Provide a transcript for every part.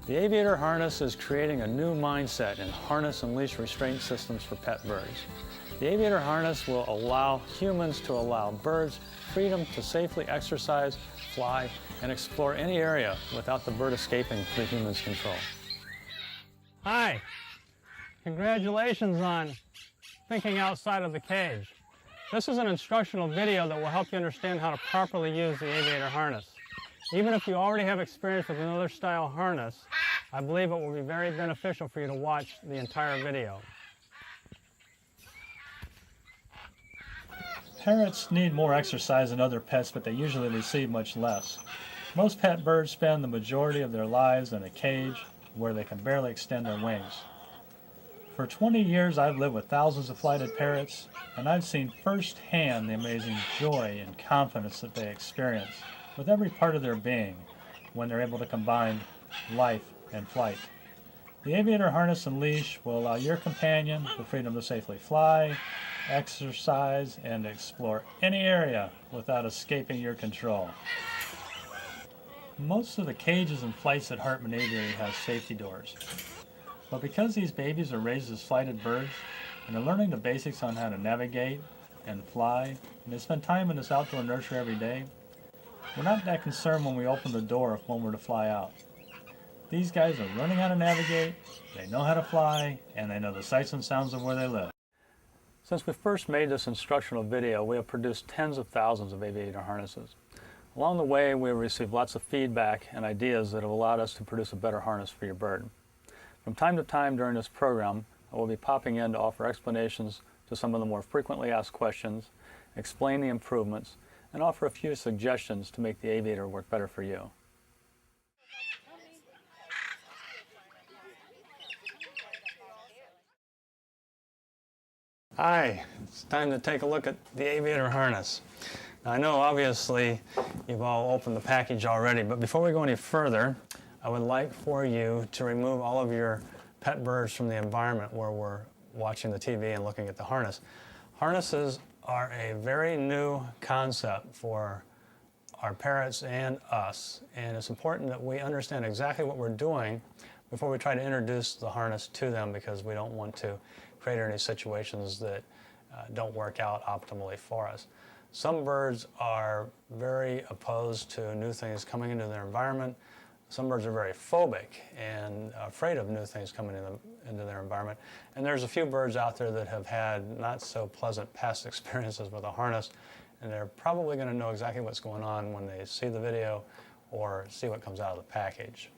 The Aviator harness is creating a new mindset in harness and leash restraint systems for pet birds. The Aviator harness will allow humans to allow birds freedom to safely exercise, fly, and explore any area without the bird escaping the human's control. Hi, congratulations on thinking outside of the cage. This is an instructional video that will help you understand how to properly use the Aviator harness. Even if you already have experience with another style harness, I believe it will be very beneficial for you to watch the entire video. Parrots need more exercise than other pets, but they usually receive much less. Most pet birds spend the majority of their lives in a cage where they can barely extend their wings. For 20 years, I've lived with thousands of flighted parrots, and I've seen firsthand the amazing joy and confidence that they experience with every part of their being when they're able to combine life and flight. The Aviator harness and leash will allow your companion the freedom to safely fly, exercise, and explore any area without escaping your control. Most of the cages and flights at Hartman Aviary have safety doors. But because these babies are raised as flighted birds, and they're learning the basics on how to navigate and fly, and they spend time in this outdoor nursery every day, we're not that concerned when we open the door if one were to fly out. These guys are learning how to navigate, they know how to fly, and they know the sights and sounds of where they live. Since we first made this instructional video, we have produced tens of thousands of Aviator harnesses. Along the way, we have received lots of feedback and ideas that have allowed us to produce a better harness for your bird. From time to time during this program, I will be popping in to offer explanations to some of the more frequently asked questions, explain the improvements, and offer a few suggestions to make the Aviator work better for you. Hi, it's time to take a look at the Aviator harness. Now, I know obviously you've all opened the package already, but before we go any further, I would like for you to remove all of your pet birds from the environment where we're watching the TV and looking at the harness. Harnesses are a very new concept for our parrots and us, and it's important that we understand exactly what we're doing before we try to introduce the harness to them, because we don't want to create any situations that don't work out optimally for us. Some birds are very opposed to new things coming into their environment. Some birds are very phobic and afraid of new things coming into their environment. And there's a few birds out there that have had not so pleasant past experiences with a harness, and they're probably going to know exactly what's going on when they see the video or see what comes out of the package.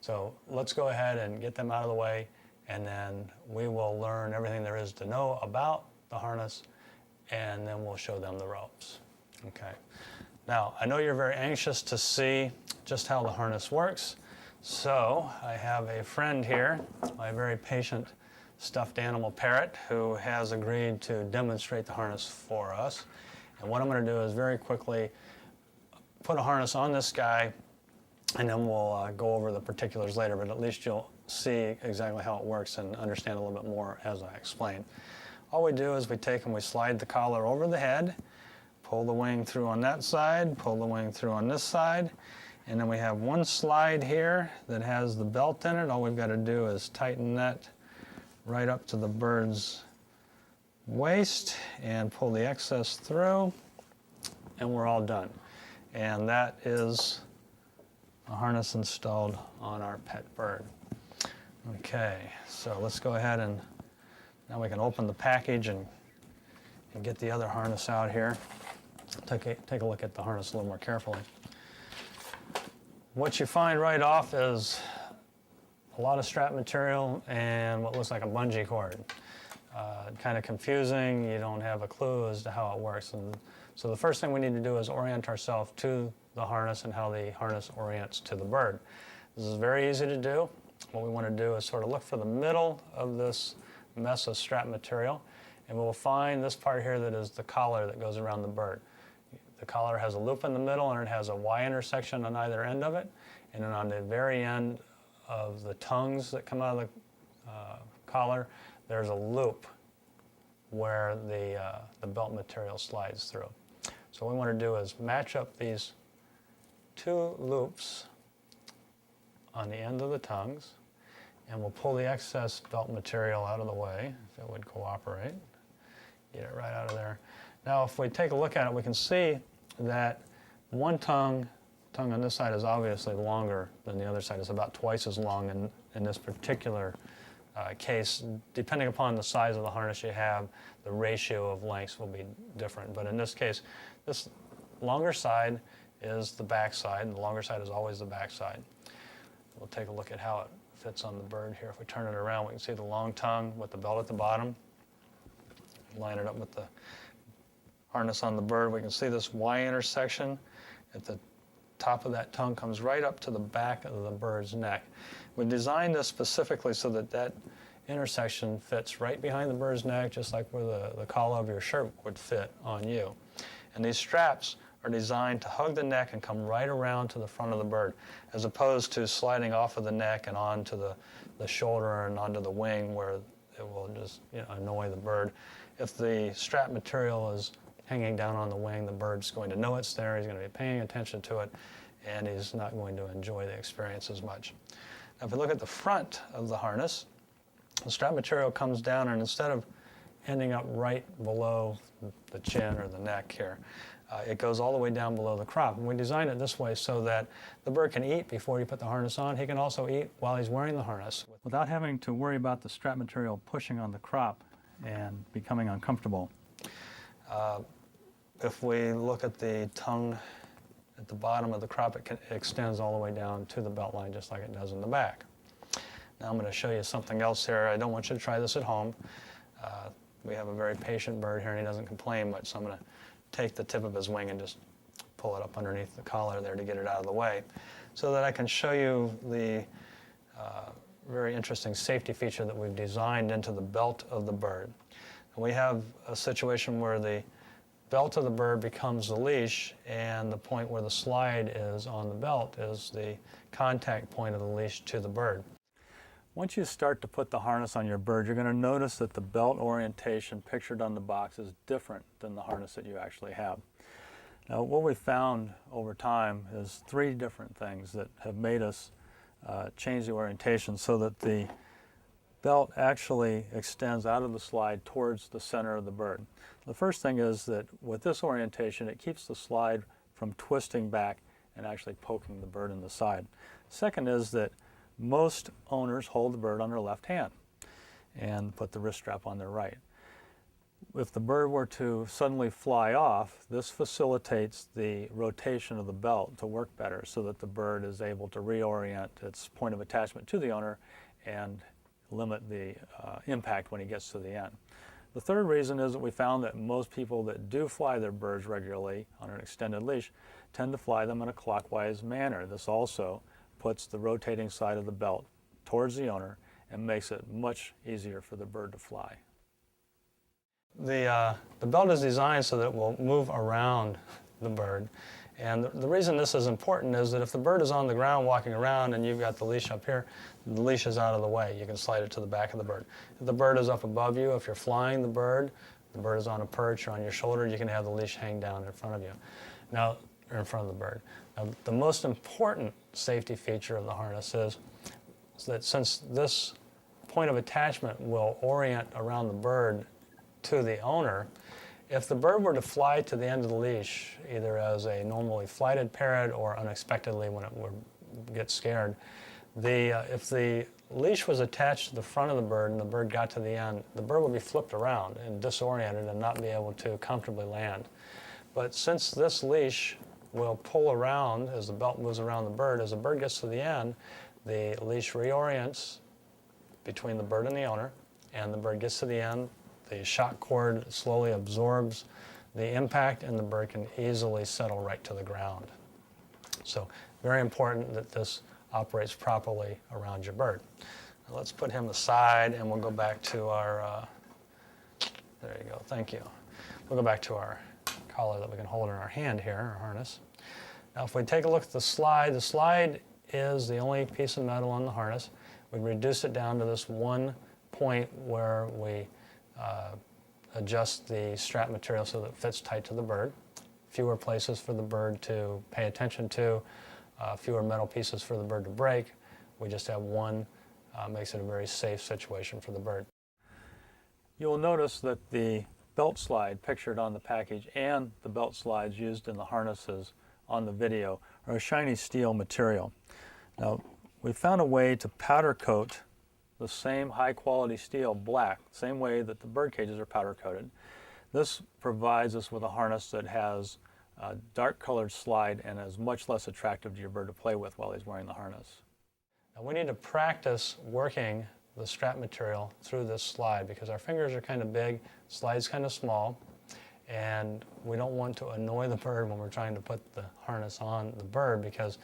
So let's go ahead and get them out of the way, and then we will learn everything there is to know about the harness, and then we'll show them the ropes. Okay. Now, I know you're very anxious to see just how the harness works, so I have a friend here, my very patient stuffed animal parrot, who has agreed to demonstrate the harness for us. And what I'm going to do is very quickly put a harness on this guy, and then we'll go over the particulars later, but at least you'll see exactly how it works and understand a little bit more as I explain. All we do is we take and we slide the collar over the head, pull the wing through on that side, pull the wing through on this side, and then we have one slide here that has the belt in it. All we've got to do is tighten that right up to the bird's waist and pull the excess through, and we're all done. And that is a harness installed on our pet bird. Okay, so let's go ahead and now we can open the package and get the other harness out here. Take a look at the harness a little more carefully. What you find right off is a lot of strap material and what looks like a bungee cord. Kind of confusing, you don't have a clue as to how it works. And so the first thing we need to do is orient ourselves to the harness and how the harness orients to the bird. This is very easy to do. What we want to do is sort of look for the middle of this mess of strap material, and we'll find this part here that is the collar that goes around the bird. The collar has a loop in the middle, and it has a Y intersection on either end of it, and then on the very end of the tongues that come out of the collar, there's a loop where the belt material slides through. So what we want to do is match up these two loops on the end of the tongues, and we'll pull the excess belt material out of the way, if it would cooperate. Get it right out of there. Now, if we take a look at it, we can see that one tongue on this side is obviously longer than the other side. It's about twice as long in this particular case. Depending upon the size of the harness you have, the ratio of lengths will be different. But in this case, this longer side is the back side, and the longer side is always the back side. We'll take a look at how it fits on the bird here. If we turn it around, we can see the long tongue with the belt at the bottom. Line it up with the harness on the bird. We can see this Y intersection at the top of that tongue comes right up to the back of the bird's neck. We designed this specifically so that that intersection fits right behind the bird's neck, just like where the collar of your shirt would fit on you. And these straps are designed to hug the neck and come right around to the front of the bird, as opposed to sliding off of the neck and onto the shoulder and onto the wing, where it will just annoy the bird. If the strap material is hanging down on the wing, the bird's going to know it's there, he's going to be paying attention to it, and he's not going to enjoy the experience as much. Now, if we look at the front of the harness, the strap material comes down, and instead of ending up right below the chin or the neck here, it goes all the way down below the crop. And we designed it this way so that the bird can eat before you put the harness on. He can also eat while he's wearing the harness, without having to worry about the strap material pushing on the crop and becoming uncomfortable. If we look at the tongue at the bottom of the crop, it extends all the way down to the belt line, just like it does in the back. Now I'm going to show you something else here. I don't want you to try this at home. We have a very patient bird here, and he doesn't complain much, so I'm going to take the tip of his wing and just pull it up underneath the collar there to get it out of the way, so that I can show you the very interesting safety feature that we've designed into the belt of the bird. We have a situation where the belt of the bird becomes the leash, and the point where the slide is on the belt is the contact point of the leash to the bird. Once you start to put the harness on your bird, you're going to notice that the belt orientation pictured on the box is different than the harness that you actually have. Now, what we've found over time is 3 different things that have made us change the orientation so that the belt actually extends out of the slide towards the center of the bird. The first thing is that with this orientation, it keeps the slide from twisting back and actually poking the bird in the side. Second is that most owners hold the bird on their left hand and put the wrist strap on their right. If the bird were to suddenly fly off, this facilitates the rotation of the belt to work better, so that the bird is able to reorient its point of attachment to the owner and limit the impact when he gets to the end. The third reason is that we found that most people that do fly their birds regularly on an extended leash tend to fly them in a clockwise manner. This also puts the rotating side of the belt towards the owner and makes it much easier for the bird to fly. The belt is designed so that it will move around the bird. And the reason this is important is that if the bird is on the ground walking around and you've got the leash up here, the leash is out of the way. You can slide it to the back of the bird. If the bird is up above you, if you're flying the bird is on a perch or on your shoulder, you can have the leash hang down in front of you. Now, or in front of the bird. Now, the most important safety feature of the harness is that since this point of attachment will orient around the bird to the owner, if the bird were to fly to the end of the leash, either as a normally flighted parrot or unexpectedly when it would get scared, if the leash was attached to the front of the bird and the bird got to the end, the bird would be flipped around and disoriented and not be able to comfortably land. But since this leash will pull around as the belt moves around the bird, as the bird gets to the end, the leash reorients between the bird and the owner, and the bird gets to the end. The shock cord slowly absorbs the impact, and the bird can easily settle right to the ground. So very important that this operates properly around your bird. Now let's put him aside, and we'll go back to our, there you go, thank you. We'll go back to our collar that we can hold in our hand here, our harness. Now if we take a look at the slide is the only piece of metal on the harness. We reduce it down to this one point where we adjust the strap material so that it fits tight to the bird. Fewer places for the bird to pay attention to, fewer metal pieces for the bird to break. we just have one, makes it a very safe situation for the bird. You will notice that the belt slide pictured on the package and the belt slides used in the harnesses on the video are a shiny steel material. Now, we found a way to powder coat the same high quality steel black, same way that the bird cages are powder coated. This provides us with a harness that has a dark colored slide and is much less attractive to your bird to play with while he's wearing the harness. Now we need to practice working the strap material through this slide because our fingers are kind of big, slide's kind of small, and we don't want to annoy the bird when we're trying to put the harness on the bird, because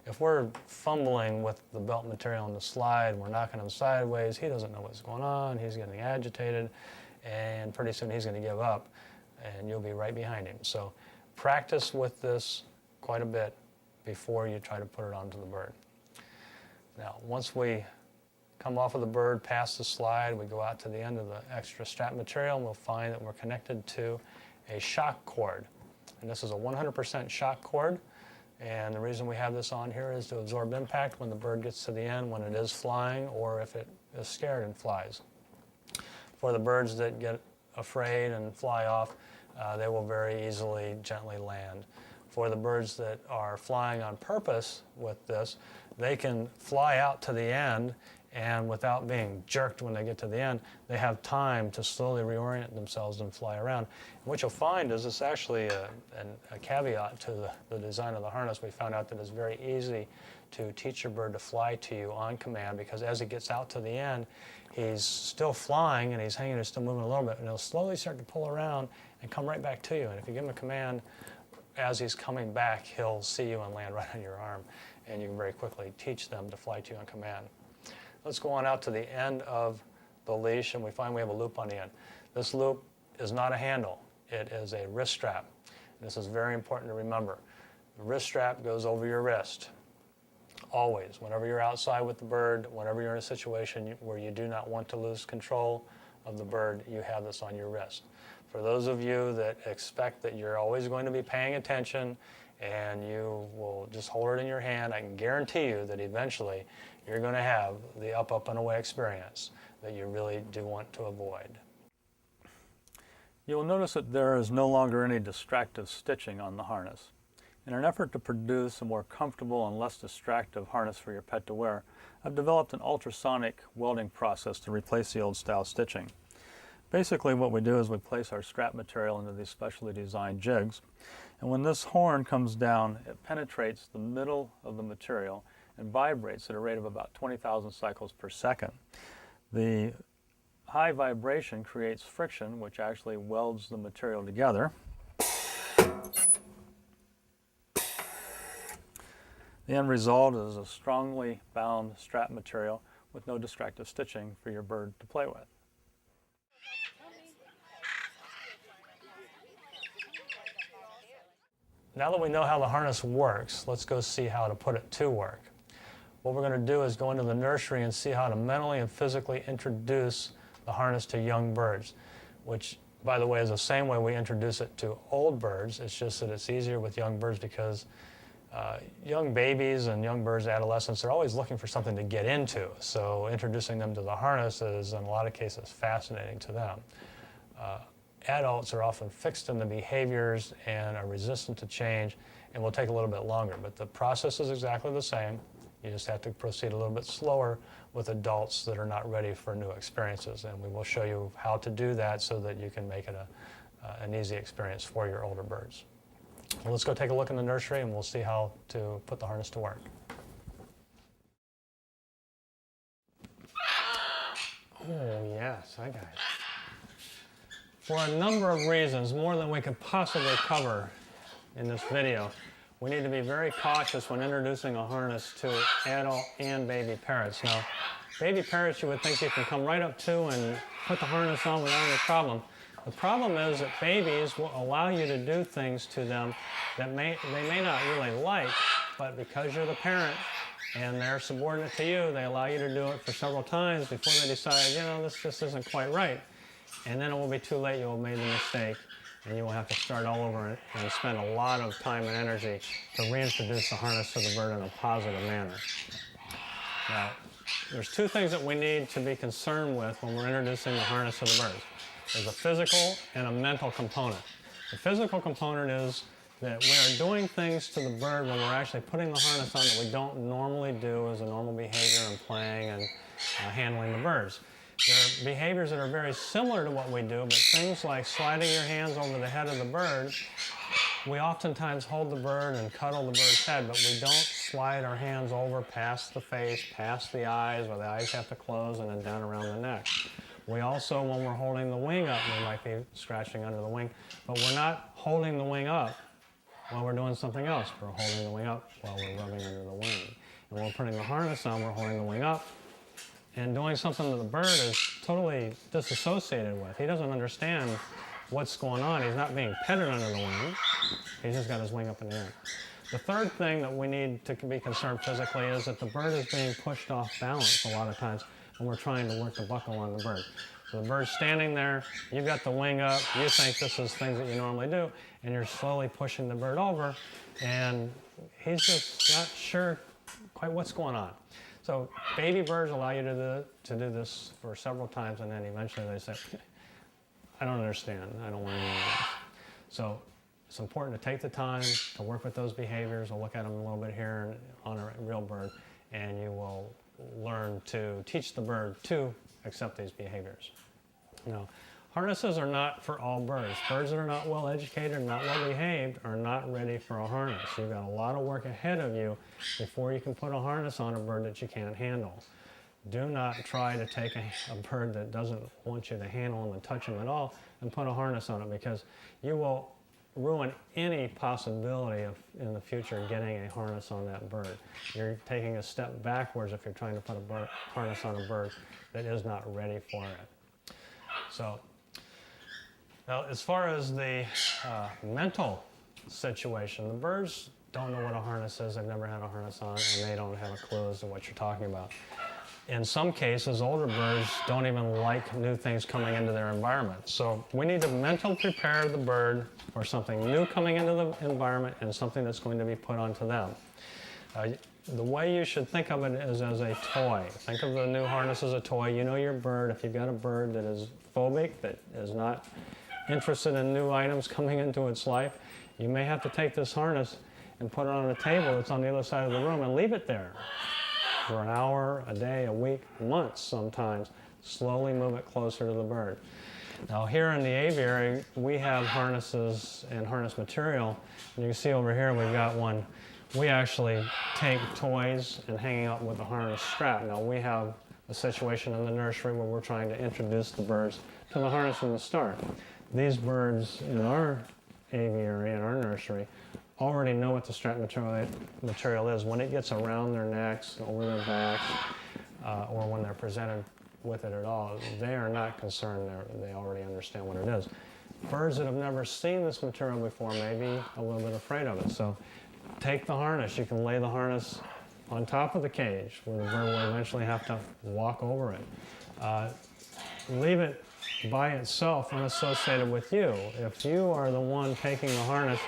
if we're fumbling with the belt material on the slide, we're knocking him sideways, he doesn't know what's going on, he's getting agitated, and pretty soon he's going to give up and you'll be right behind him. So practice with this quite a bit before you try to put it onto the bird. Now once we come off of the bird, past the slide, we go out to the end of the extra strap material and we'll find that we're connected to a shock cord. And this is a 100% shock cord. And the reason we have this on here is to absorb impact when the bird gets to the end, when it is flying, or if it is scared and flies. For the birds that get afraid and fly off, they will very easily, gently land. For the birds that are flying on purpose with this, they can fly out to the end, and without being jerked when they get to the end, they have time to slowly reorient themselves and fly around. And what you'll find is it's actually a caveat to the design of the harness. We found out that it's very easy to teach your bird to fly to you on command, because as he gets out to the end, he's still flying and he's hanging and still moving a little bit, and he'll slowly start to pull around and come right back to you. And if you give him a command, as he's coming back, he'll see you and land right on your arm, and you can very quickly teach them to fly to you on command. Let's go on out to the end of the leash, and we find we have a loop on the end. This loop is not a handle, it is a wrist strap. This is very important to remember. The wrist strap goes over your wrist, always. Whenever you're outside with the bird, whenever you're in a situation where you do not want to lose control of the bird, you have this on your wrist. For those of you that expect that you're always going to be paying attention and you will just hold it in your hand, I can guarantee you that eventually you're going to have the up and away experience that you really do want to avoid. You will notice that there is no longer any distractive stitching on the harness. In an effort to produce a more comfortable and less distractive harness for your pet to wear, I've developed an ultrasonic welding process to replace the old style stitching. Basically what we do is we place our strap material into these specially designed jigs, and when this horn comes down, it penetrates the middle of the material and vibrates at a rate of about 20,000 cycles per second. The high vibration creates friction, which actually welds the material together. The end result is a strongly bound strap material with no distractive stitching for your bird to play with. Now that we know how the harness works, let's go see how to put it to work. What we're going to do is go into the nursery and see how to mentally and physically introduce the harness to young birds, which, by the way, is the same way we introduce it to old birds. It's just that it's easier with young birds because young babies and young birds, adolescents, they're always looking for something to get into. So introducing them to the harness is, in a lot of cases, fascinating to them. Adults are often fixed in the behaviors and are resistant to change and will take a little bit longer, but the process is exactly the same. You just have to proceed a little bit slower with adults that are not ready for new experiences, and we will show you how to do that so that you can make it an easy experience for your older birds. Well, let's go take a look in the nursery and we'll see how to put the harness to work. Oh yes, I got it. For a number of reasons, more than we could possibly cover in this video, we need to be very cautious when introducing a harness to adult and baby parrots. Now, baby parrots you would think you can come right up to and put the harness on without any problem. The problem is that babies will allow you to do things to them that they may not really like, but because you're the parent and they're subordinate to you, they allow you to do it for several times before they decide, you know, this just isn't quite right. And then it will be too late, you will have made the mistake, and you will have to start all over and spend a lot of time and energy to reintroduce the harness to the bird in a positive manner. Now, there's two things that we need to be concerned with when we're introducing the harness to the birds. There's a physical and a mental component. The physical component is that we are doing things to the bird when we're actually putting the harness on that we don't normally do as a normal behavior in playing and handling the birds. There are behaviors that are very similar to what we do, but things like sliding your hands over the head of the bird, we oftentimes hold the bird and cuddle the bird's head, but we don't slide our hands over past the face, past the eyes, where the eyes have to close, and then down around the neck. We also, when we're holding the wing up, we might be scratching under the wing, but we're not holding the wing up while we're doing something else. We're holding the wing up while we're rubbing under the wing. And when we're putting the harness on, we're holding the wing up and doing something that the bird is totally disassociated with. He doesn't understand what's going on. He's not being petted under the wing. He's just got his wing up in the air. The third thing that we need to be concerned physically is that the bird is being pushed off balance a lot of times when we're trying to work the buckle on the bird. So the bird's standing there, you've got the wing up, you think this is things that you normally do, and you're slowly pushing the bird over, and he's just not sure quite what's going on. So baby birds allow you to do this for several times, and then eventually they say, I don't understand, I don't want to know this. So it's important to take the time to work with those behaviors. We'll look at them a little bit here on a real bird, and you will learn to teach the bird to accept these behaviors. Now, harnesses are not for all birds. Birds that are not well educated, not well behaved, are not ready for a harness. You've got a lot of work ahead of you before you can put a harness on a bird that you can't handle. Do not try to take a bird that doesn't want you to handle and touch him at all and put a harness on it, because you will ruin any possibility of, in the future, getting a harness on that bird. You're taking a step backwards if you're trying to put a harness on a bird that is not ready for it. So, now as far as the mental situation, the birds don't know what a harness is, they've never had a harness on, and they don't have a clue as to what you're talking about. In some cases, older birds don't even like new things coming into their environment. So we need to mentally prepare the bird for something new coming into the environment and something that's going to be put onto them. The way you should think of it is as a toy. Think of the new harness as a toy. You know your bird. If you've got a bird that is phobic, that is not interested in new items coming into its life, you may have to take this harness and put it on a table that's on the other side of the room and leave it there for an hour, a day, a week, months sometimes. Slowly move it closer to the bird. Now here in the aviary, we have harnesses and harness material. And you can see over here we've got one. We actually take toys and hanging up with a harness strap. Now we have a situation in the nursery where we're trying to introduce the birds to the harness from the start. These birds in our aviary, in our nursery, already know what the strap material is. When it gets around their necks, over their backs, or when they're presented with it at all, they are not concerned. They already understand what it is. Birds that have never seen this material before may be a little bit afraid of it. So take the harness. You can lay the harness on top of the cage where the bird will eventually have to walk over it. Leave it by itself unassociated with you. If you are the one taking the harness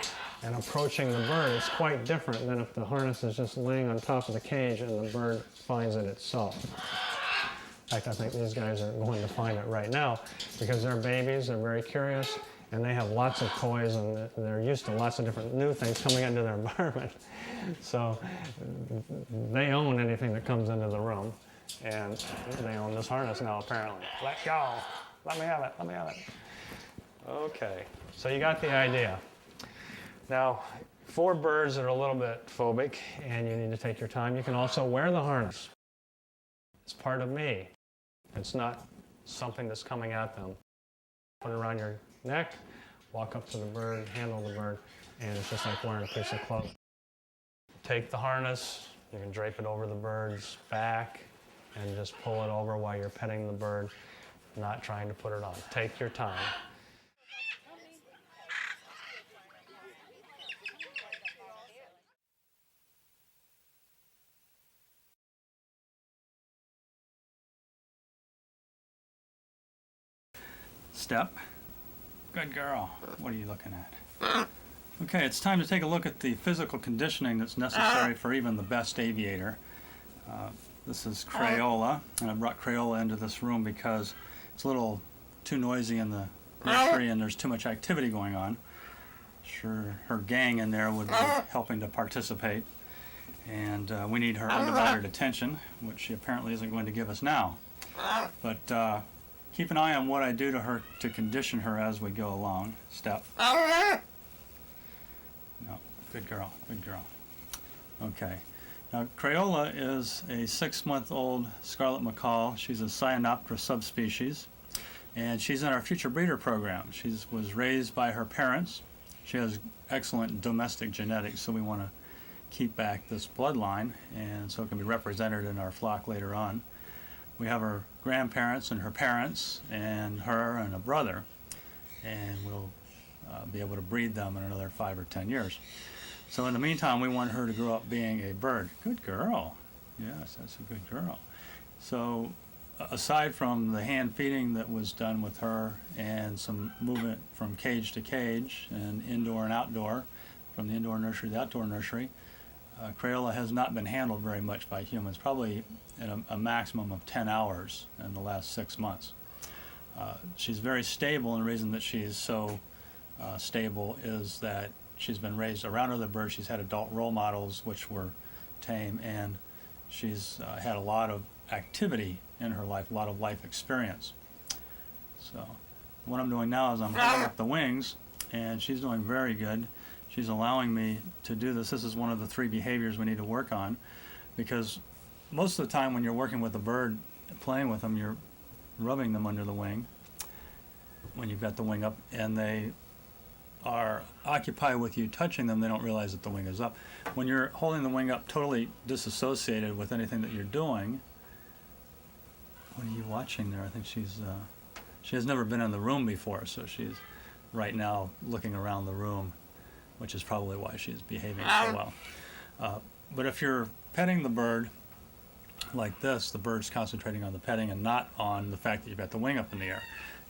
and approaching the bird, it's quite different than if the harness is just laying on top of the cage and the bird finds it itself. In fact, I think these guys are going to find it right now because they're babies, they're very curious, and they have lots of toys and they're used to lots of different new things coming into their environment. So they own anything that comes into the room, and they own this harness now apparently. Let go, let me have it, let me have it. Okay, so you got the idea. Now, for birds that are a little bit phobic and you need to take your time, you can also wear the harness. It's part of me. It's not something that's coming at them. Put it around your neck, walk up to the bird, handle the bird, and it's just like wearing a piece of clothing. Take the harness, you can drape it over the bird's back and just pull it over while you're petting the bird, not trying to put it on. Take your time. Step. Good girl. What are you looking at? Okay, it's time to take a look at the physical conditioning that's necessary for even the best aviator. This is Crayola, and I brought Crayola into this room because it's a little too noisy in the nursery and there's too much activity going on. Sure, her gang in there would be helping to participate, and we need her undivided attention, which she apparently isn't going to give us now. But keep an eye on what I do to her to condition her as we go along. Step. No, good girl, good girl. Okay. Now, Crayola is a 6-month-old scarlet macaw. She's a Cyanoptera subspecies, and she's in our future breeder program. She was raised by her parents. She has excellent domestic genetics, so we want to keep back this bloodline, and so it can be represented in our flock later on. We have her grandparents and her parents, and her and a brother, and we'll be able to breed them in another 5 or 10 years. So in the meantime, we want her to grow up being a bird. Good girl. Yes, that's a good girl. So aside from the hand feeding that was done with her and some movement from cage to cage and indoor and outdoor, from the indoor nursery to the outdoor nursery, Crayola has not been handled very much by humans, probably at a maximum of 10 hours in the last 6 months. She's very stable, and the reason that she's so stable is that she's been raised around other birds. She's had adult role models which were tame, and she's had a lot of activity in her life, a lot of life experience. So what I'm doing now is I'm holding up the wings, and she's doing very good. She's allowing me to do this. This is one of the 3 behaviors we need to work on, because most of the time when you're working with a bird, playing with them, you're rubbing them under the wing when you've got the wing up, and they are occupied with you touching them. They don't realize that the wing is up. When you're holding the wing up totally disassociated with anything that you're doing, what are you watching there? I think she has never been in the room before, so she's right now looking around the room, which is probably why she's behaving so well. But if you're petting the bird like this, the bird's concentrating on the petting and not on the fact that you've got the wing up in the air.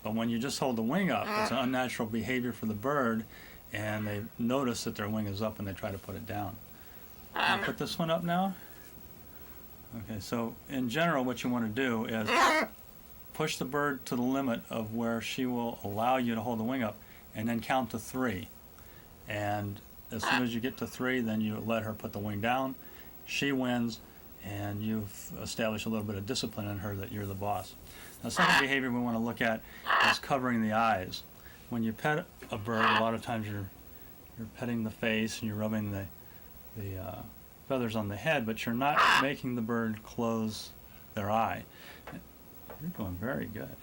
But when you just hold the wing up, it's an unnatural behavior for the bird, and they notice that their wing is up and they try to put it down. Can I put this one up now? Okay, so in general what you want to do is push the bird to the limit of where she will allow you to hold the wing up, and then count to 3. And as soon as you get to 3, then you let her put the wing down. She wins, and you've established a little bit of discipline in her that you're the boss. Now, the second behavior we want to look at is covering the eyes. When you pet a bird, a lot of times you're petting the face and you're rubbing the feathers on the head, but you're not making the bird close their eye. You're doing very good.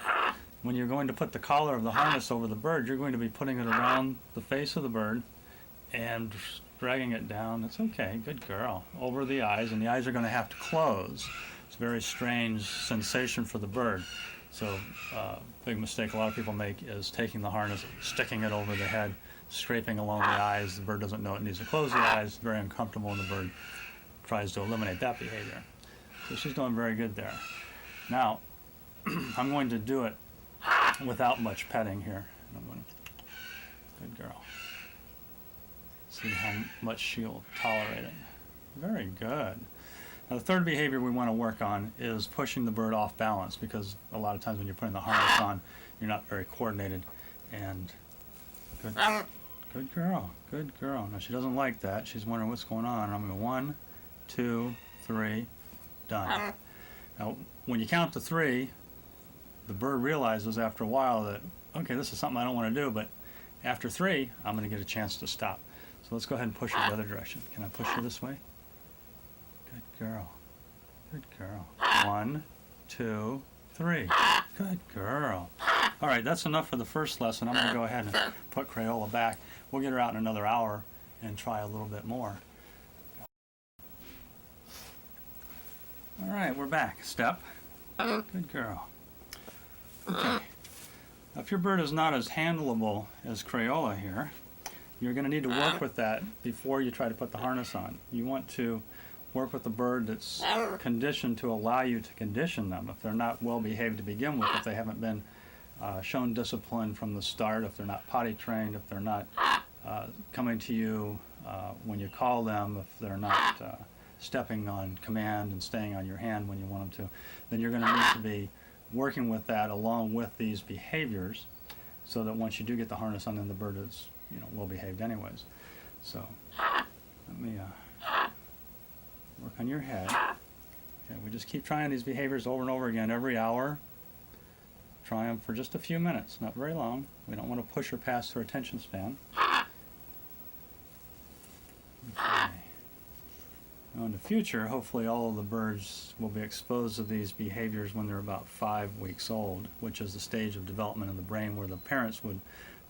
When you're going to put the collar of the harness over the bird, you're going to be putting it around the face of the bird and dragging it down. It's okay, good girl. Over the eyes, and the eyes are going to have to close. It's a very strange sensation for the bird. So big mistake a lot of people make is taking the harness, sticking it over the head, scraping along the eyes. The bird doesn't know it needs to close the eyes. Very uncomfortable, and the bird tries to eliminate that behavior. So she's doing very good there. Now, I'm going to do it without much petting here. I'm going to, good girl. See how much she'll tolerate it. Very good. Now, the third behavior we want to work on is pushing the bird off balance, because a lot of times when you're putting the harness on, you're not very coordinated. And good girl, good girl. Now, she doesn't like that. She's wondering what's going on. I'm going to go 1, 2, 3, done. Now, when you count to 3, the bird realizes after a while that, okay, this is something I don't want to do, but after 3, I'm going to get a chance to stop. So let's go ahead and push her the other direction. Can I push her this way? Good girl. Good girl. 1, 2, 3. Good girl. All right, that's enough for the first lesson. I'm going to go ahead and put Crayola back. We'll get her out in another hour and try a little bit more. All right, we're back. Step. Good girl. Okay. Now, if your bird is not as handleable as Crayola here, you're going to need to work with that before you try to put the harness on. You want to work with a bird that's conditioned to allow you to condition them. If they're not well behaved to begin with, if they haven't been shown discipline from the start, if they're not potty trained, if they're not coming to you when you call them, if they're not stepping on command and staying on your hand when you want them to, then you're going to need to be working with that along with these behaviors, so that once you do get the harness on, then the bird is, well behaved anyways. So let me work on your head. Okay, we just keep trying these behaviors over and over again every hour. Try them for just a few minutes, not very long. We don't want to push her past her attention span. Okay. Now in the future, hopefully all of the birds will be exposed to these behaviors when they're about 5 weeks old, which is the stage of development in the brain where the parents would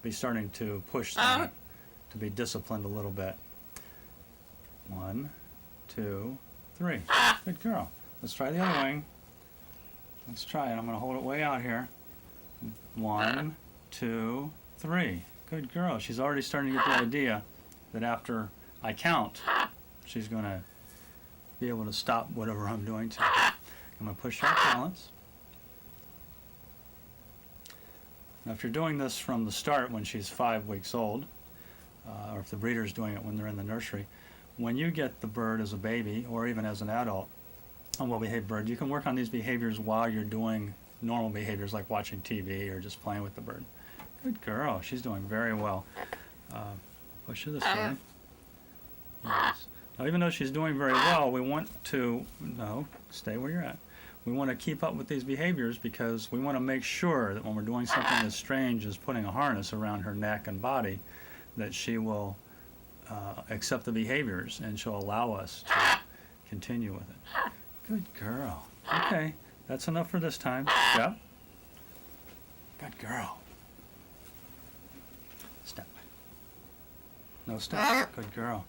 be starting to push them to be disciplined a little bit. 1, 2, 3. Good girl. Let's try the other wing. Let's try it. I'm going to hold it way out here. 1, 2, 3. Good girl. She's already starting to get the idea that after I count, she's going to be able to stop whatever I'm doing to her. I'm going to push off balance. Now if you're doing this from the start when she's 5 weeks old, or if the breeder's doing it when they're in the nursery, when you get the bird as a baby or even as an adult, a well-behaved bird, you can work on these behaviors while you're doing normal behaviors like watching TV or just playing with the bird. Good girl. She's doing very well. Push her this way. Yes. Now, even though she's doing very well, we want to, no, stay where you're at. We want to keep up with these behaviors because we want to make sure that when we're doing something as strange as putting a harness around her neck and body, that she will accept the behaviors and she'll allow us to continue with it. Good girl. Okay, that's enough for this time. Step. Good girl. Step. No step. Good girl.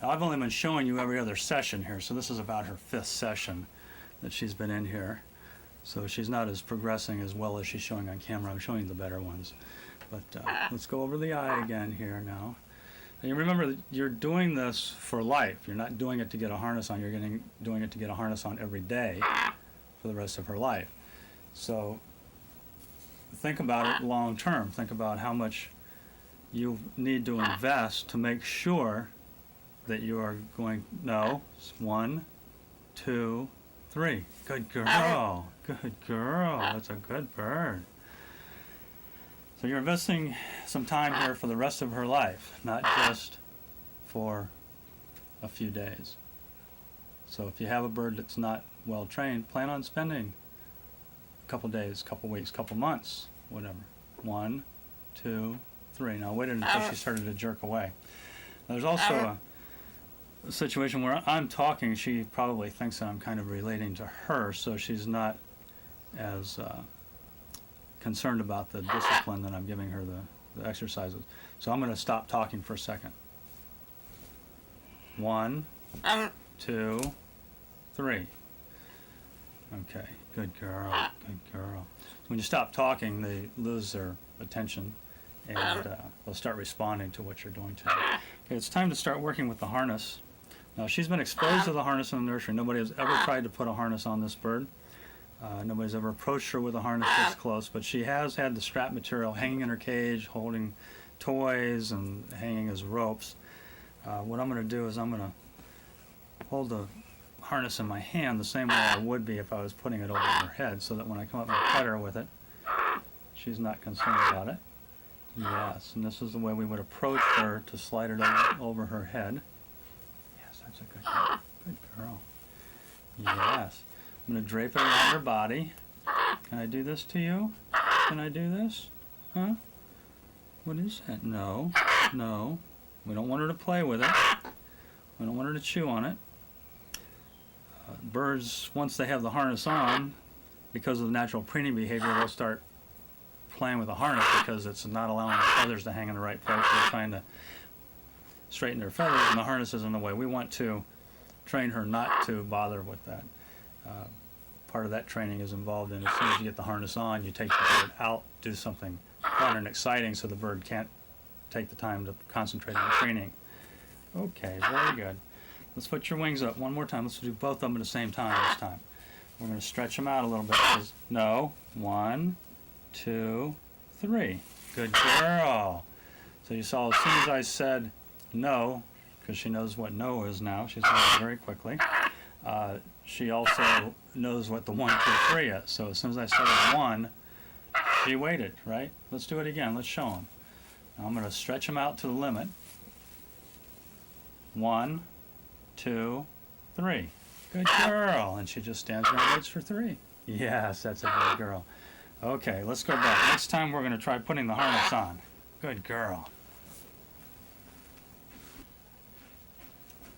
Now, I've only been showing you every other session here, so this is about her 5th session that she's been in here. So she's not as progressing as well as she's showing on camera. I'm showing you the better ones. But let's go over the eye again here now. And you remember that you're doing this for life. You're not doing it to get a harness on. You're doing it to get a harness on every day for the rest of her life. So think about it long term. Think about how much you need to invest to make sure that you are going, no, 1, 2, 3. Good girl. Good girl. That's a good bird. So you're investing some time here for the rest of her life, not just for a few days. So if you have a bird that's not well trained, plan on spending a couple days, couple weeks, couple months, whatever. 1, 2, 3. Now wait until she started to jerk away. Now, there's also a situation where I'm talking, she probably thinks that I'm kind of relating to her, so she's not as concerned about the discipline that I'm giving her, the exercises. So I'm going to stop talking for a second. 1, 2, 3. Okay, good girl, good girl. So when you stop talking, they lose their attention and they'll start responding to what you're doing to them. Okay, it's time to start working with the harness. Now she's been exposed to the harness in the nursery. Nobody has ever tried to put a harness on this bird. Nobody's ever approached her with a harness this close, but she has had the strap material hanging in her cage, holding toys and hanging as ropes. What I'm going to do is I'm going to hold the harness in my hand the same way I would be if I was putting it over her head, so that when I come up and pet her with it, she's not concerned about it. Yes, and this is the way we would approach her to slide it over her head. Yes, that's a good girl. Good girl. Yes. I'm going to drape it around her body. Can I do this to you? Can I do this? Huh? What is that? No. No. We don't want her to play with it. We don't want her to chew on it. Birds, once they have the harness on, because of the natural preening behavior, they'll start playing with the harness because it's not allowing the feathers to hang in the right place. They're trying to straighten their feathers, and the harness is in the way. We want to train her not to bother with that. Part of that training is involved in, as soon as you get the harness on, you take the bird out, do something fun and exciting so the bird can't take the time to concentrate on training. Okay, very good. Let's put your wings up one more time. Let's do both of them at the same time this time. We're going to stretch them out a little bit. No. 1, 2, 3. Good girl. So you saw as soon as I said no, because she knows what no is now. She's learning very quickly. She also knows what the 1, 2, 3 is. So as soon as I started 1, she waited, right? Let's do it again. Let's show them. Now I'm going to stretch them out to the limit. 1, 2, 3. Good girl. And she just stands there and waits for 3. Yes, that's a good girl. Okay, let's go back. Next time we're going to try putting the harness on. Good girl.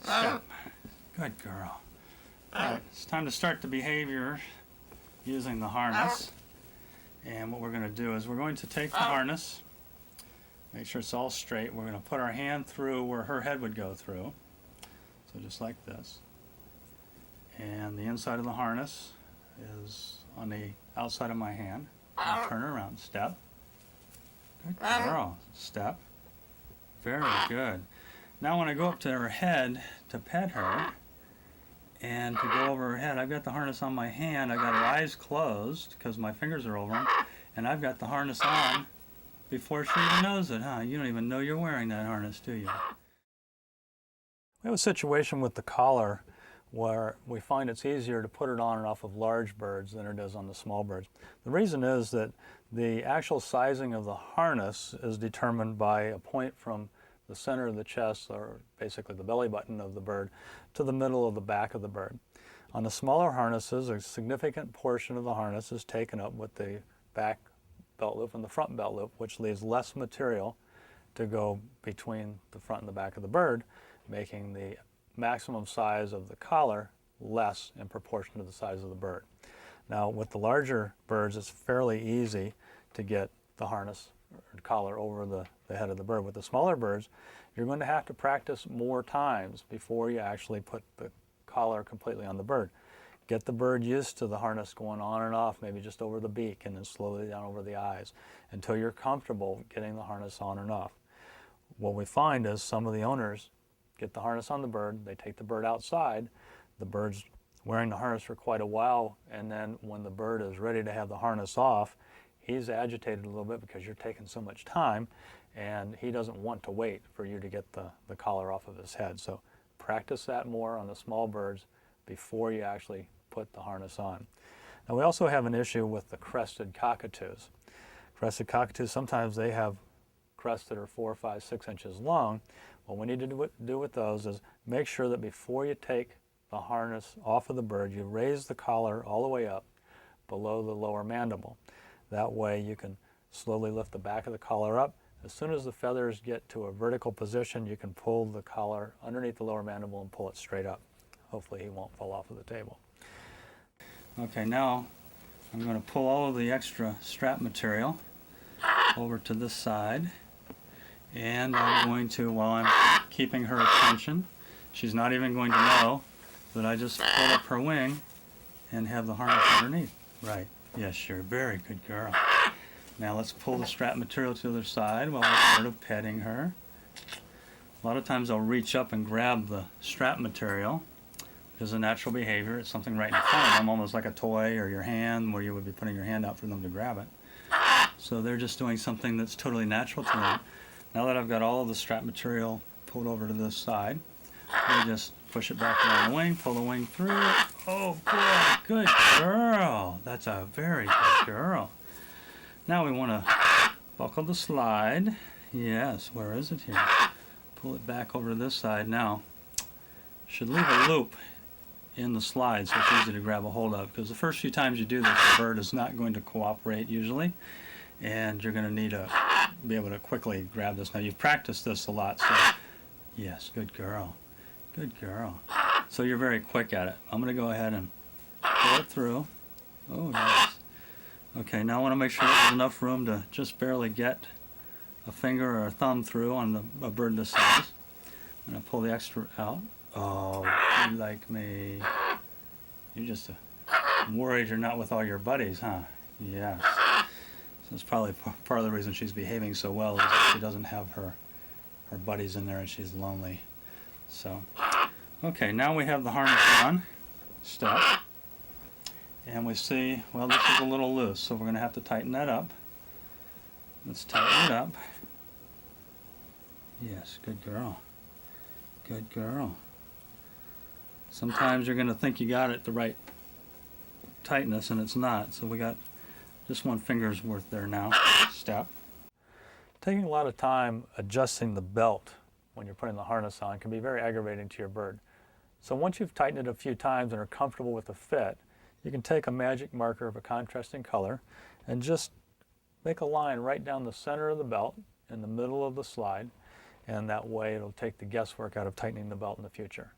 Step. Good girl. All right, it's time to start the behavior using the harness. And what we're going to do is we're going to take the harness, make sure it's all straight. We're going to put our hand through where her head would go through. So just like this. And the inside of the harness is on the outside of my hand. I'll turn her around. Step. Good girl. Step. Very good. Now when I go up to her head to pet her and to go over her head, I've got the harness on my hand. I've got her eyes closed because my fingers are over them. And I've got the harness on before she even knows it, huh? You don't even know you're wearing that harness, do you? We have a situation with the collar where we find it's easier to put it on and off of large birds than it is on the small birds. The reason is that the actual sizing of the harness is determined by a point from the center of the chest, or basically the belly button of the bird, to the middle of the back of the bird. On the smaller harnesses, a significant portion of the harness is taken up with the back belt loop and the front belt loop, which leaves less material to go between the front and the back of the bird, making the maximum size of the collar less in proportion to the size of the bird. Now with the larger birds, it's fairly easy to get the harness or collar over the head of the bird. With the smaller birds, you're going to have to practice more times before you actually put the collar completely on the bird. Get the bird used to the harness going on and off, maybe just over the beak and then slowly down over the eyes until you're comfortable getting the harness on and off. What we find is some of the owners get the harness on the bird, they take the bird outside, the bird's wearing the harness for quite a while, and then when the bird is ready to have the harness off, he's agitated a little bit because you're taking so much time, and he doesn't want to wait for you to get the collar off of his head. So practice that more on the small birds before you actually put the harness on. Now we also have an issue with the crested cockatoos. Crested cockatoos, sometimes they have crests that are 4, 5, 6 inches long. What we need to do with those is make sure that before you take the harness off of the bird, you raise the collar all the way up below the lower mandible. That way you can slowly lift the back of the collar up. As soon as the feathers get to a vertical position, you can pull the collar underneath the lower mandible and pull it straight up. Hopefully he won't fall off of the table. Okay, now I'm going to pull all of the extra strap material over to this side. And I'm going to, while I'm keeping her attention, she's not even going to know that I just pull up her wing and have the harness underneath. Right. Yes, you're a very good girl. Now let's pull the strap material to the other side while I'm sort of petting her. A lot of times I'll reach up and grab the strap material, which is a natural behavior. It's something right in front of them, almost like a toy or your hand, where you would be putting your hand out for them to grab it. So they're just doing something that's totally natural to them. Now that I've got all of the strap material pulled over to this side, we just push it back around the wing, pull the wing through. Oh boy, good girl. That's a very good girl. Now we want to buckle the slide. Yes, where is it here? Pull it back over to this side. Now, should leave a loop in the slide so it's easy to grab a hold of, because the first few times you do this, the bird is not going to cooperate usually, and you're going to need to be able to quickly grab this. Now you've practiced this a lot, so yes, good girl. Good girl. So you're very quick at it. I'm going to go ahead and pull it through. Oh, nice. Okay, now I want to make sure there's enough room to just barely get a finger or a thumb through on a bird this size. I'm going to pull the extra out. Oh, you like me. You're just worried you're not with all your buddies, huh? Yes. That's probably part of the reason she's behaving so well, is that she doesn't have her buddies in there and she's lonely. So, okay, now we have the harness on. Step. And we see, well, this is a little loose, so we're going to have to tighten that up. Let's tighten it up. Yes, good girl. Good girl. Sometimes you're going to think you got it the right tightness and it's not. So we got just one finger's worth there now. Step. Taking a lot of time adjusting the belt when you're putting the harness on can be very aggravating to your bird. So once you've tightened it a few times and are comfortable with the fit, you can take a magic marker of a contrasting color and just make a line right down the center of the belt in the middle of the slide, and that way it'll take the guesswork out of tightening the belt in the future.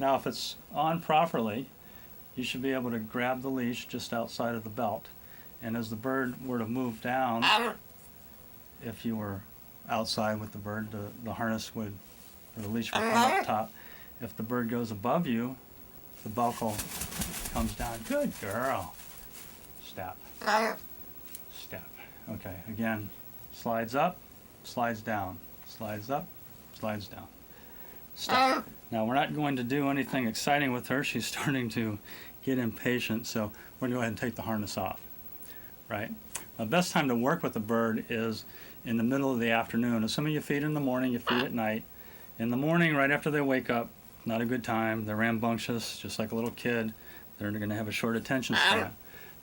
Now if it's on properly, you should be able to grab the leash just outside of the belt, and as the bird were to move down, if you were outside with the bird, the harness would, or the leash would come up top. If the bird goes above you, the buckle comes down. Good girl. Step. Step. Okay, again, slides up, slides down, slides up, slides down. Step. Now we're not going to do anything exciting with her. She's starting to get impatient, so we're going to go ahead and take the harness off. Right? The best time to work with a bird is in the middle of the afternoon. If some of you feed in the morning, you feed at night. In the morning, right after they wake up, not a good time. They're rambunctious, just like a little kid. They're going to have a short attention span.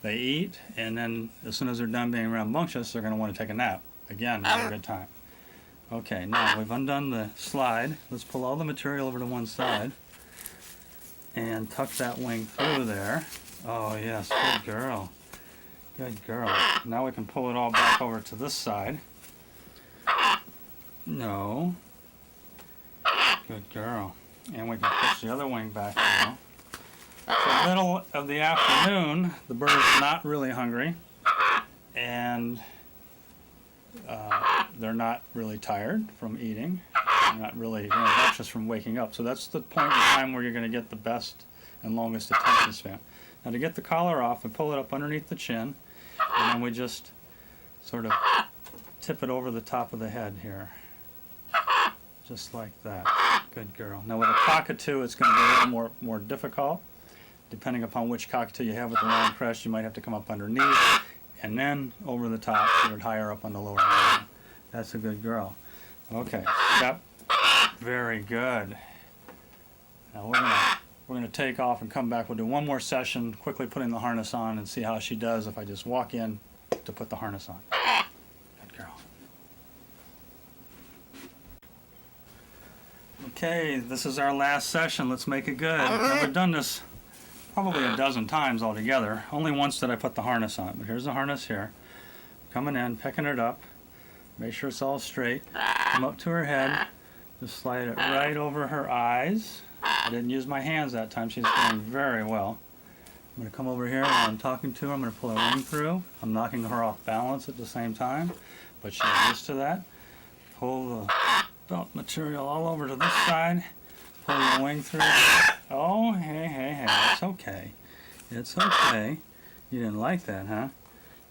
They eat, and then as soon as they're done being rambunctious, they're going to want to take a nap. Again, not a good time. Okay, now we've undone the slide. Let's pull all the material over to one side and tuck that wing through there. Oh yes, good girl. Good girl. Now we can pull it all back over to this side. No. Good girl. And we can push the other wing back now. So middle of the afternoon, the bird is not really hungry, and they're not really tired from eating. They're not really rambunctious from waking up. So that's the point in time where you're going to get the best and longest attention span. Now to get the collar off, we pull it up underneath the chin, and then we just sort of tip it over the top of the head here. Just like that. Good girl. Now with a cockatoo, it's going to be a little more difficult. Depending upon which cockatoo you have with the long crest, you might have to come up underneath and then over the top, sort of higher up on the lower line. That's a good girl. Okay, step. Very good. Now we're gonna take off and come back. We'll do one more session, quickly putting the harness on, and see how she does if I just walk in to put the harness on. Good girl. Okay, this is our last session. Let's make it good. Now, we've done this probably a dozen times altogether. Only once did I put the harness on, but here's the harness here. Coming in, picking it up, make sure it's all straight. Come up to her head, just slide it right over her eyes. I didn't use my hands that time. She's doing very well. I'm going to come over here while I'm talking to her. I'm going to pull her wing through. I'm knocking her off balance at the same time, but she's used to that. Pull the belt material all over to this side. Pull your wing through. Oh, hey, it's okay. It's okay. You didn't like that, huh?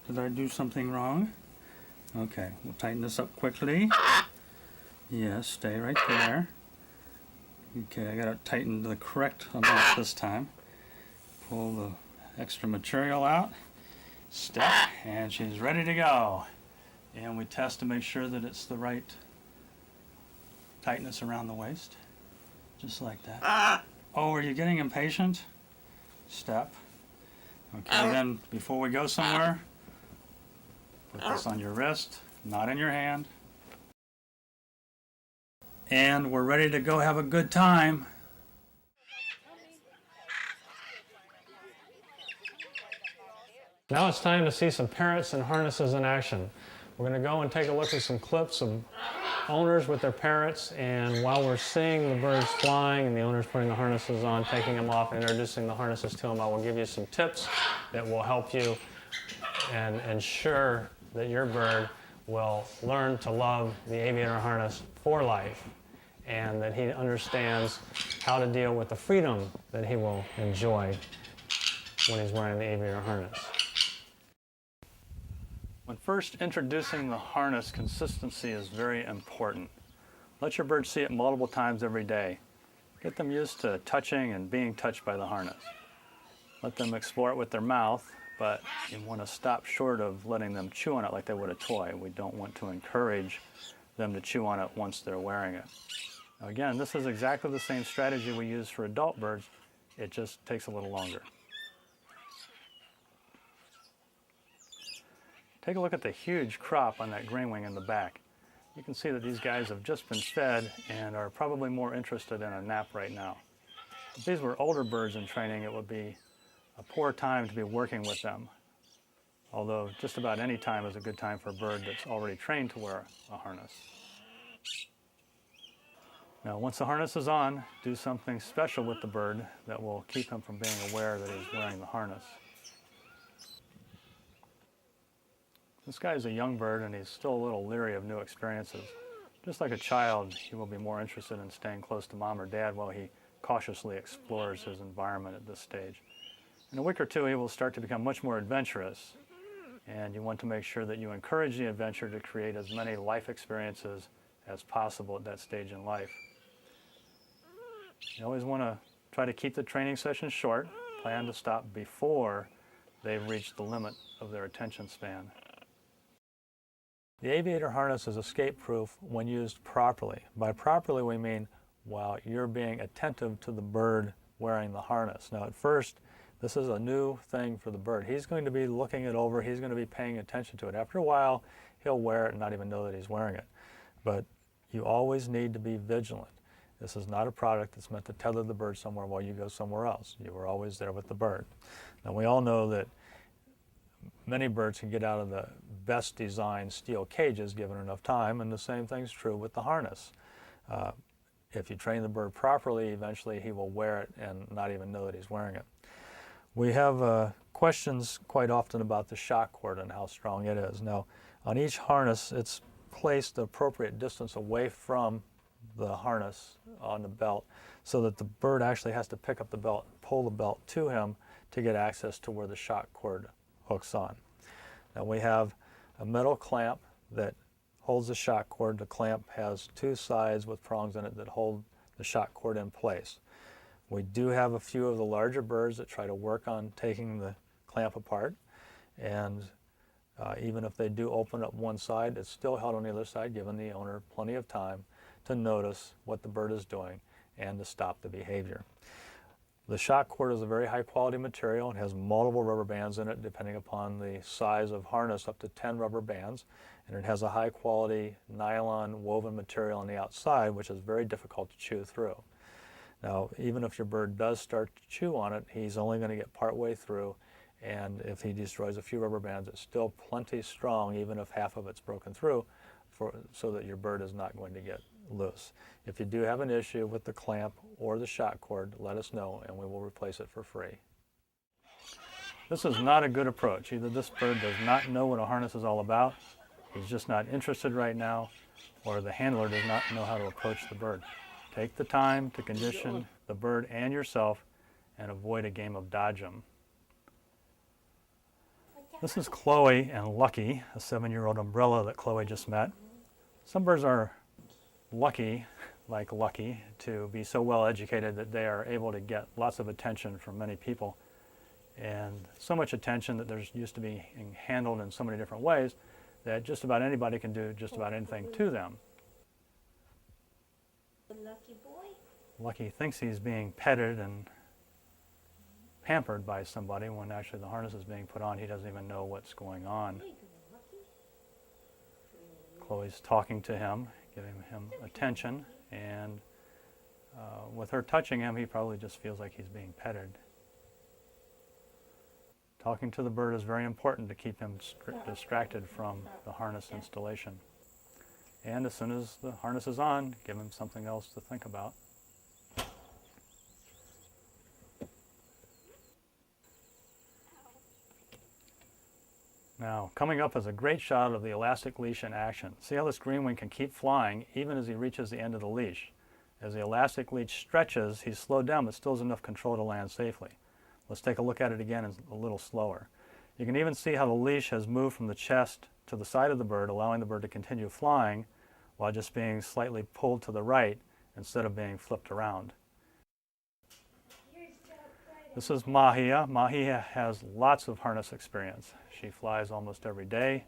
Did I do something wrong? Okay, we'll tighten this up quickly. Yes, stay right there. Okay, I gotta tighten the correct amount this time. Pull the extra material out. Step, and she's ready to go. And we test to make sure that it's the right tightness around the waist. Just like that. Oh, are you getting impatient? Step. Okay, then before we go somewhere, put this on your wrist, not in your hand. And we're ready to go have a good time. Now it's time to see some parrots and harnesses in action. We're going to go and take a look at some clips of owners with their parrots, and while we're seeing the birds flying and the owners putting the harnesses on, taking them off, and introducing the harnesses to them, I will give you some tips that will help you and ensure that your bird will learn to love the aviator harness for life, and that he understands how to deal with the freedom that he will enjoy when he's wearing the aviator harness. When first introducing the harness, consistency is very important. Let your bird see it multiple times every day. Get them used to touching and being touched by the harness. Let them explore it with their mouth, but you want to stop short of letting them chew on it like they would a toy. We don't want to encourage them to chew on it once they're wearing it. Now again, this is exactly the same strategy we use for adult birds. It just takes a little longer. Take a look at the huge crop on that green wing in the back. You can see that these guys have just been fed and are probably more interested in a nap right now. If these were older birds in training, it would be a poor time to be working with them. Although just about any time is a good time for a bird that's already trained to wear a harness. Now, once the harness is on, do something special with the bird that will keep him from being aware that he's wearing the harness. This guy is a young bird and he's still a little leery of new experiences. Just like a child, he will be more interested in staying close to mom or dad while he cautiously explores his environment at this stage. In a week or two, he will start to become much more adventurous, and you want to make sure that you encourage the adventure to create as many life experiences as possible at that stage in life. You always want to try to keep the training sessions short. Plan to stop before they've reached the limit of their attention span. The aviator harness is escape-proof when used properly. By properly, we mean while you're being attentive to the bird wearing the harness. Now, at first, this is a new thing for the bird. He's going to be looking it over. He's going to be paying attention to it. After a while, he'll wear it and not even know that he's wearing it. But you always need to be vigilant. This is not a product that's meant to tether the bird somewhere while you go somewhere else. You are always there with the bird. Now, we all know that many birds can get out of the best designed steel cages given enough time, and the same thing's true with the harness. If you train the bird properly, eventually he will wear it and not even know that he's wearing it. We have questions quite often about the shock cord and how strong it is. Now, on each harness, it's placed the appropriate distance away from the harness on the belt so that the bird actually has to pick up the belt and pull the belt to him to get access to where the shock cord hooks on. Now, we have a metal clamp that holds the shock cord. The clamp has two sides with prongs in it that hold the shock cord in place. We do have a few of the larger birds that try to work on taking the clamp apart, and even if they do open up one side, it's still held on the other side, giving the owner plenty of time to notice what the bird is doing and to stop the behavior. The shock cord is a very high quality material. It has multiple rubber bands in it depending upon the size of harness, up to 10 rubber bands, and it has a high quality nylon woven material on the outside, which is very difficult to chew through. Now, even if your bird does start to chew on it, he's only going to get part way through, and if he destroys a few rubber bands, it's still plenty strong, even if half of it's broken through, so that your bird is not going to get loose. If you do have an issue with the clamp or the shock cord, let us know and we will replace it for free. This is not a good approach. Either this bird does not know what a harness is all about, he's just not interested right now, or the handler does not know how to approach the bird. Take the time to condition the bird and yourself and avoid a game of dodge 'em. This is Chloe and Lucky, a 7-year-old umbrella that Chloe just met. Some birds are lucky, like Lucky, to be so well educated that they are able to get lots of attention from many people, and so much attention that there's used to be handled in so many different ways that just about anybody can do just about anything to them. Lucky boy. Lucky thinks he's being petted and pampered by somebody when actually the harness is being put on. He doesn't even know what's going on. Chloe's talking to him, giving him attention, and with her touching him, he probably just feels like he's being petted. Talking to the bird is very important to keep him distracted from the harness installation. And as soon as the harness is on, give him something else to think about. Now, coming up is a great shot of the elastic leash in action. See how this green wing can keep flying even as he reaches the end of the leash. As the elastic leash stretches, he's slowed down but still has enough control to land safely. Let's take a look at it again a little slower. You can even see how the leash has moved from the chest to the side of the bird, allowing the bird to continue flying while just being slightly pulled to the right instead of being flipped around. This is Mahia. Mahia has lots of harness experience. She flies almost every day,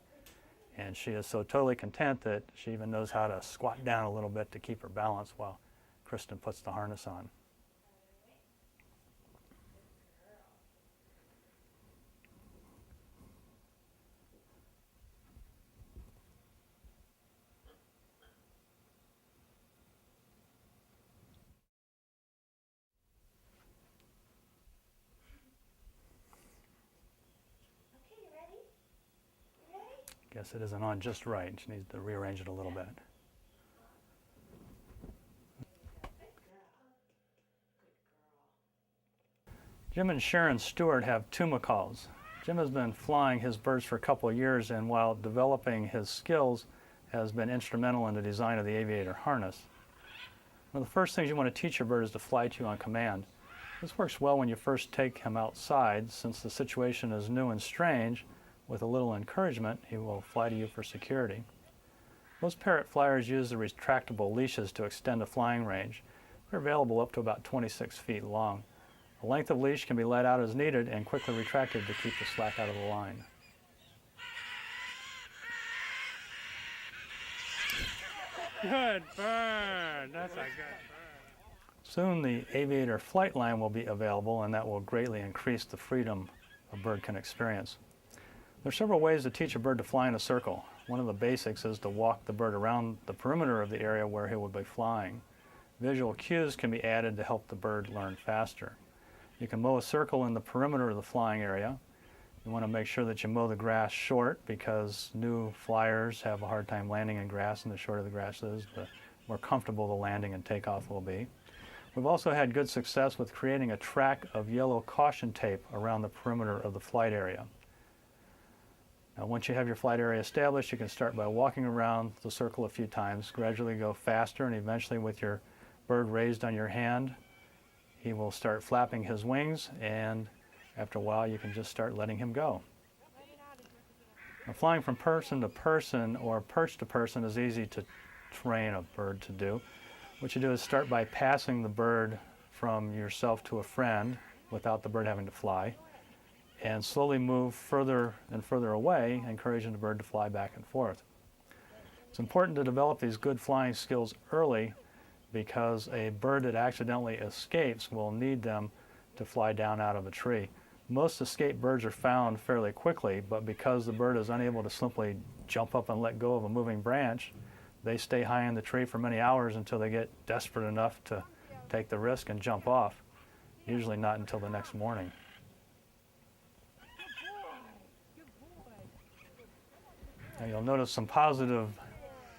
And she is so totally content that she even knows how to squat down a little bit to keep her balance while Kristen puts the harness on. Guess it isn't on just right. She needs to rearrange it a little bit. Jim and Sharon Stewart have two macaws. Jim has been flying his birds for a couple of years, and while developing his skills, has been instrumental in the design of the aviator harness. One of the first things you want to teach your bird is to fly to you on command. This works well when you first take him outside, since the situation is new and strange. With a little encouragement, he will fly to you for security. Most parrot flyers use the retractable leashes to extend the flying range. They're available up to about 26 feet long. The length of leash can be let out as needed and quickly retracted to keep the slack out of the line. Good bird. That's a good bird. Soon the aviator flight line will be available, and that will greatly increase the freedom a bird can experience. There are several ways to teach a bird to fly in a circle. One of the basics is to walk the bird around the perimeter of the area where he will be flying. Visual cues can be added to help the bird learn faster. You can mow a circle in the perimeter of the flying area. You want to make sure that you mow the grass short, because new flyers have a hard time landing in grass, and the shorter the grass is, the more comfortable the landing and takeoff will be. We've also had good success with creating a track of yellow caution tape around the perimeter of the flight area. Now, once you have your flight area established, you can start by walking around the circle a few times, gradually go faster, and eventually with your bird raised on your hand, he will start flapping his wings, and after a while you can just start letting him go. Now, flying from person to person or perch to person is easy to train a bird to do. What you do is start by passing the bird from yourself to a friend without the bird having to fly, and slowly move further and further away, encouraging the bird to fly back and forth. It's important to develop these good flying skills early, because a bird that accidentally escapes will need them to fly down out of a tree. Most escaped birds are found fairly quickly, but because the bird is unable to simply jump up and let go of a moving branch, they stay high in the tree for many hours until they get desperate enough to take the risk and jump off, usually not until the next morning. Now, you'll notice some positive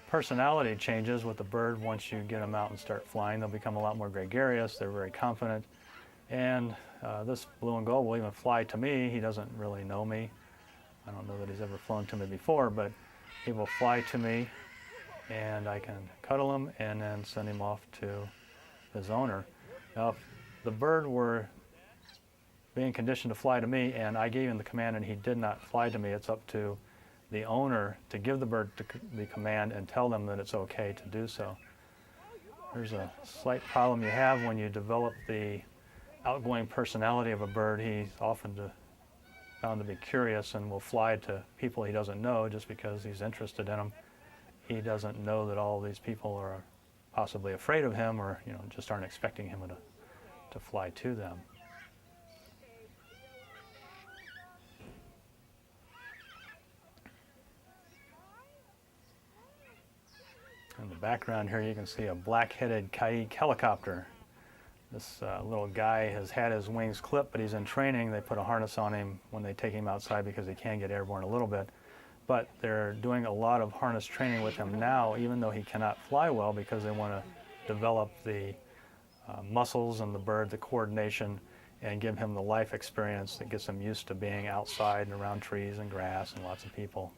personality changes with the bird once you get them out and start flying. They'll become a lot more gregarious, they're very confident, and this blue and gold will even fly to me. He doesn't really know me. I don't know that he's ever flown to me before, but he will fly to me, and I can cuddle him and then send him off to his owner. Now, if the bird were being conditioned to fly to me and I gave him the command and he did not fly to me, it's up to the owner to give the bird the command and tell them that it's okay to do so. There's a slight problem you have when you develop the outgoing personality of a bird. He's often found to be curious and will fly to people he doesn't know just because he's interested in them. He doesn't know that all these people are possibly afraid of him, or just aren't expecting him to fly to them. In the background here you can see a black-headed Kaik helicopter. This little guy has had his wings clipped, but he's in training. They put a harness on him when they take him outside because he can get airborne a little bit. But they're doing a lot of harness training with him now, even though he cannot fly well, because they want to develop the muscles and the bird, the coordination, and give him the life experience that gets him used to being outside and around trees and grass and lots of people.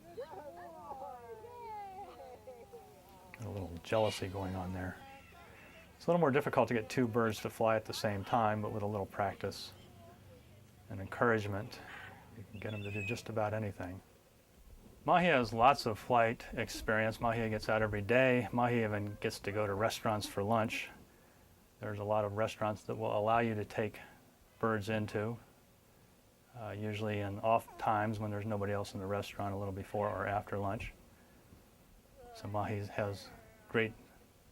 A little jealousy going on there. It's a little more difficult to get two birds to fly at the same time, but with a little practice and encouragement, you can get them to do just about anything. Mahia has lots of flight experience. Mahia gets out every day. Mahia even gets to go to restaurants for lunch. There's a lot of restaurants that will allow you to take birds into, usually in off times when there's nobody else in the restaurant, a little before or after lunch. So Mahi has great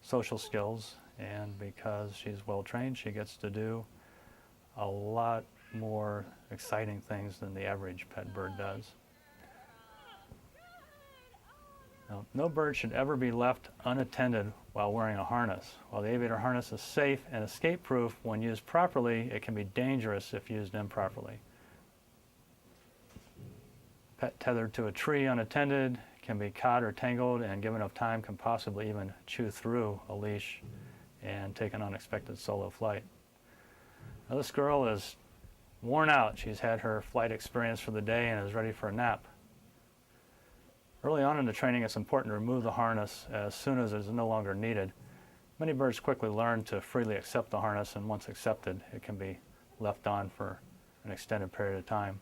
social skills, and because she's well trained, she gets to do a lot more exciting things than the average pet bird does. Now, no bird should ever be left unattended while wearing a harness. While the aviator harness is safe and escape-proof, when used properly, it can be dangerous if used improperly. Pet tethered to a tree unattended can be caught or tangled, and given enough time can possibly even chew through a leash and take an unexpected solo flight. Now, this girl is worn out. She's had her flight experience for the day and is ready for a nap. Early on in the training, it's important to remove the harness as soon as it is no longer needed. Many birds quickly learn to freely accept the harness, and once accepted, it can be left on for an extended period of time.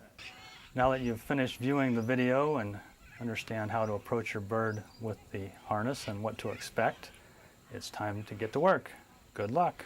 Now that you've finished viewing the video and understand how to approach your bird with the harness and what to expect, it's time to get to work. Good luck.